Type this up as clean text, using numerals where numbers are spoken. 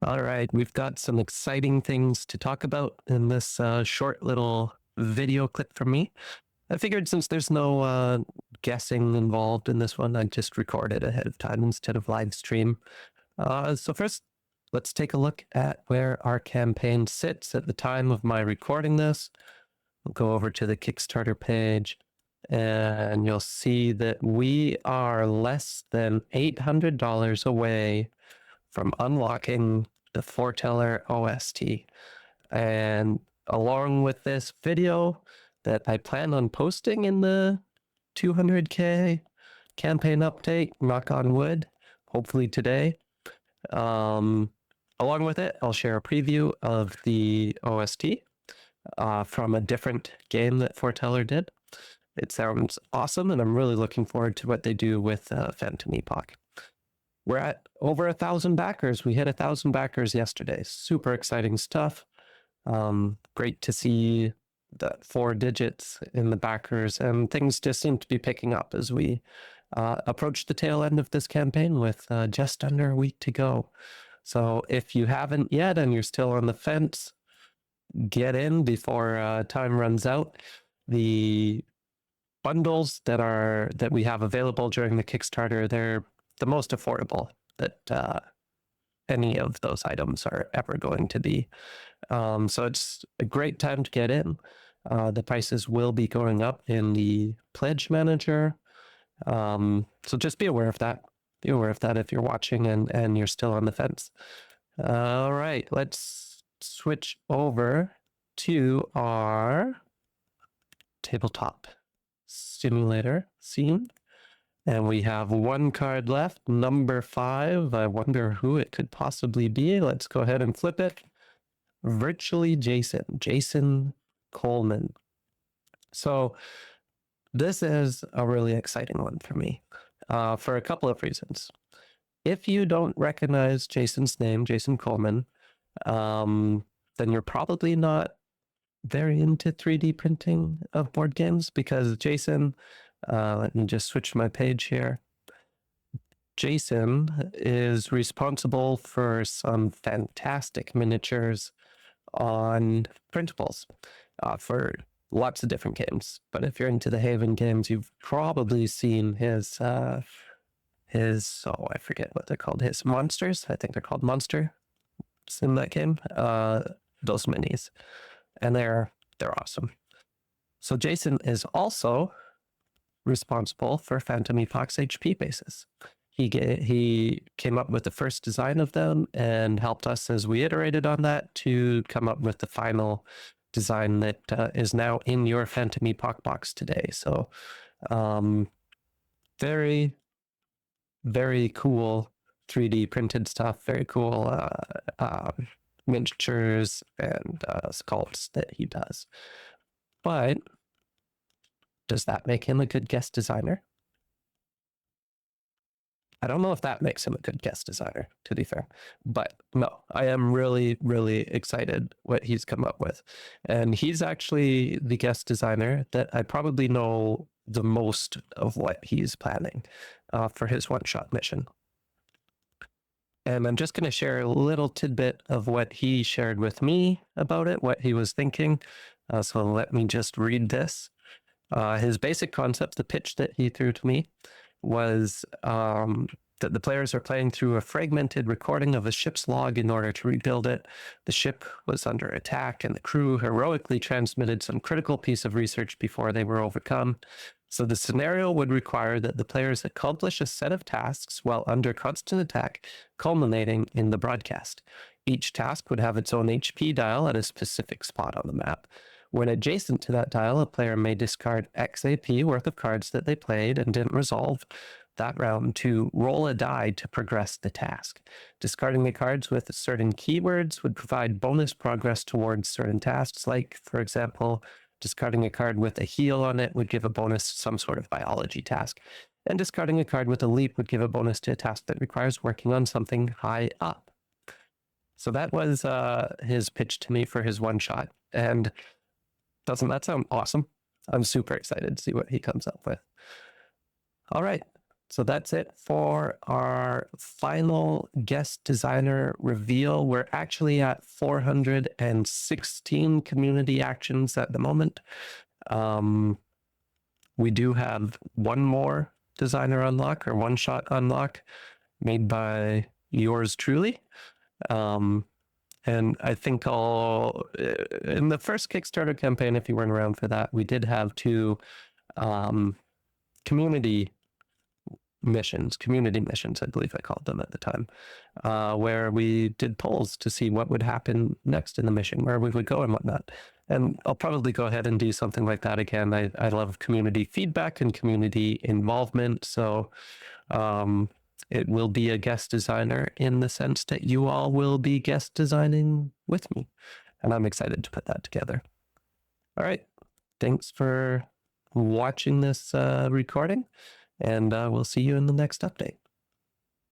All right, we've got some exciting things to talk about in this short little video clip from me. I figured since there's no guessing involved in this one, I'd just record it ahead of time instead of live stream. So first, let's take a look at where our campaign sits at the time of my recording this. We'll go over to the Kickstarter page, and you'll see that we are less than $800 away from unlocking the Foreteller OST. And along with this video that I plan on posting in the 200K campaign update, knock on wood, hopefully today. Along with it, I'll share a preview of the OST from a different game that Foreteller did. It sounds awesome, and I'm really looking forward to what they do with Phantom Epoch. We're at over 1,000 backers. We hit 1,000 backers yesterday. Super exciting stuff. Great to see the 4 digits in the backers, and things just seem to be picking up as we approach the tail end of this campaign with just under a week to go. So if you haven't yet and you're still on the fence, get in before time runs out. The bundles that we have available during the Kickstarter, they're the most affordable that any of those items are ever going to be. So it's a great time to get in. The prices will be going up in the pledge manager. So just be aware of that. Be aware of that if you're watching and you're still on the fence. All right, let's switch over to our tabletop simulator scene. And we have one card left, number 5. I wonder who it could possibly be. Let's go ahead and flip it. Virtually Jason Coleman. So this is a really exciting one for me for a couple of reasons. If you don't recognize Jason's name, Jason Coleman, then you're probably not very into 3D printing of board games, because Jason, let me just switch my page here. Jason is responsible for some fantastic miniatures on printables for lots of different games. But if you're into the Haven games, you've probably seen his I forget what they're called, his monsters. I think they're called Monster in that game. Those minis, and they're awesome. So Jason is also responsible for Phantom Epoch's HP bases. He came up with the first design of them and helped us as we iterated on that to come up with the final design that is now in your Phantom Epoch box today. So very, very cool 3D printed stuff, very cool miniatures and sculpts that he does. But does that make him a good guest designer? I don't know if that makes him a good guest designer, to be fair. But no, I am really, really excited what he's come up with. And he's actually the guest designer that I probably know the most of what he's planning for his one-shot mission. And I'm just going to share a little tidbit of what he shared with me about it, what he was thinking. So let me just read this. His basic concept, the pitch that he threw to me, was that the players are playing through a fragmented recording of a ship's log in order to rebuild it. The ship was under attack, and the crew heroically transmitted some critical piece of research before they were overcome. So the scenario would require that the players accomplish a set of tasks while under constant attack, culminating in the broadcast. Each task would have its own HP dial at a specific spot on the map. When adjacent to that dial, a player may discard X AP worth of cards that they played and didn't resolve that round to roll a die to progress the task. Discarding the cards with certain keywords would provide bonus progress towards certain tasks, like, for example, discarding a card with a heal on it would give a bonus to some sort of biology task, and discarding a card with a leap would give a bonus to a task that requires working on something high up. So that was his pitch to me for his one-shot, and doesn't that sound awesome? I'm super excited to see what he comes up with. All right, So that's it for our final guest designer reveal. We're actually at 416 community actions at the moment. We do have one more designer unlock or one shot unlock made by yours truly. And I think in the first Kickstarter campaign, if you weren't around for that, we did have two community missions, I believe I called them at the time, where we did polls to see what would happen next in the mission, where we would go and whatnot. And I'll probably go ahead and do something like that again. I love community feedback and community involvement. So it will be a guest designer in the sense that you all will be guest designing with me. And I'm excited to put that together. All right. Thanks for watching this recording, and we'll see you in the next update.